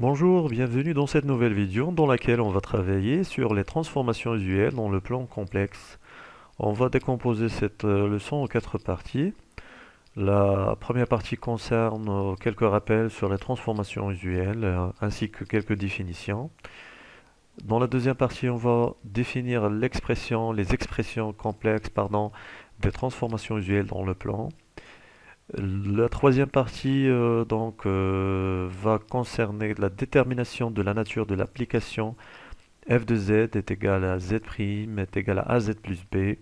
Bonjour, bienvenue dans cette nouvelle vidéo dans laquelle on va travailler sur les transformations usuelles dans le plan complexe. On va décomposer cette leçon en quatre parties. La première partie concerne quelques rappels sur les transformations usuelles ainsi que quelques définitions. Dans la deuxième partie, on va définir les expressions complexes, des transformations usuelles dans le plan. La troisième partie va concerner la détermination de la nature de l'application f de z est égal à z' est égal à az plus b.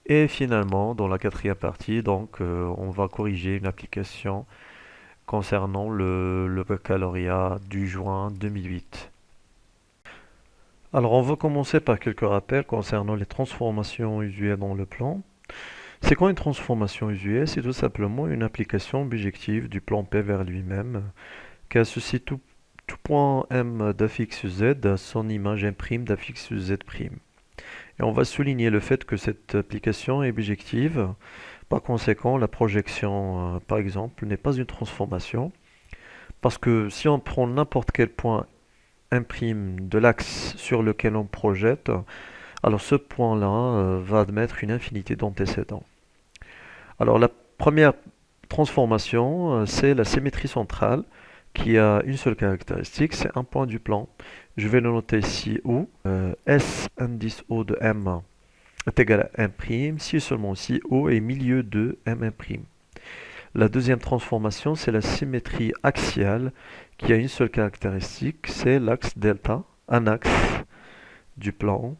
Et finalement, dans la quatrième partie, on va corriger une application concernant le baccalauréat du juin 2008. Alors, on va commencer par quelques rappels concernant les transformations usuelles dans le plan. C'est quoi une transformation usuelle? C'est tout simplement une application objective du plan P vers lui-même qui associe tout point M d'affixe Z à son image M' d'affixe Z'. Et on va souligner le fait que cette application est bijective. Par conséquent, la projection, par exemple, n'est pas une transformation. Parce que si on prend n'importe quel point M' de l'axe sur lequel on projette, alors ce point-là va admettre une infinité d'antécédents. Alors la première transformation, c'est la symétrie centrale qui a une seule caractéristique, c'est un point du plan. Je vais le noter ici où S indice O de M est égal à M', si et seulement si O est milieu de M'. La deuxième transformation, c'est la symétrie axiale qui a une seule caractéristique, c'est l'axe delta, un axe du plan.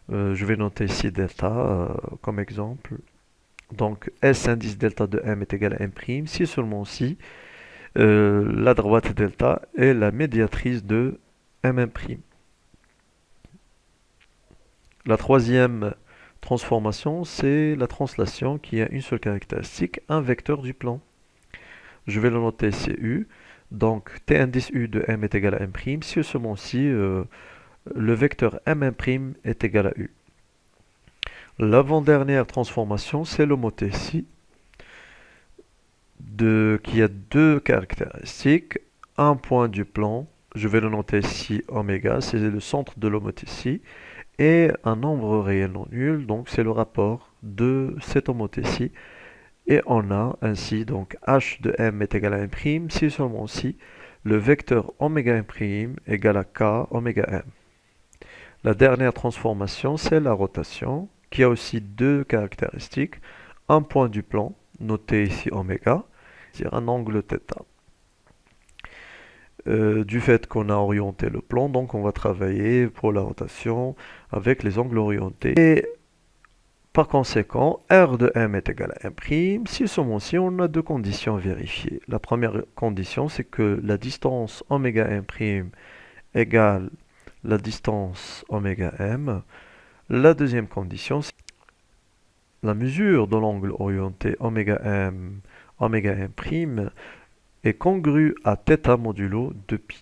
Je vais noter ici delta comme exemple. Donc S indice delta de M est égal à M', si et seulement si la droite delta est la médiatrice de M'. La troisième transformation, c'est la translation qui a une seule caractéristique, un vecteur du plan. Je vais le noter CU. Donc T indice U de M est égal à M', si et seulement si le vecteur M' est égal à U. L'avant-dernière transformation, c'est l'homothétie qui a deux caractéristiques. Un point du plan, je vais le noter ici oméga, c'est le centre de l'homothétie, et un nombre réel non nul, donc c'est le rapport de cette homothétie. Et on a ainsi donc h de m est égal à m', si seulement si le vecteur oméga m' égale à k oméga m. La dernière transformation, c'est la rotation, qui a aussi deux caractéristiques. Un point du plan, noté ici oméga, c'est-à-dire un angle θ. Du fait qu'on a orienté le plan, donc on va travailler pour la rotation avec les angles orientés. Et par conséquent, R de M est égal à M'. Si seulement si on a deux conditions vérifiées. La première condition, c'est que la distance oméga M' égale la distance oméga M. La deuxième condition, c'est que la mesure de l'angle orienté oméga M' est congrue à θ modulo de pi.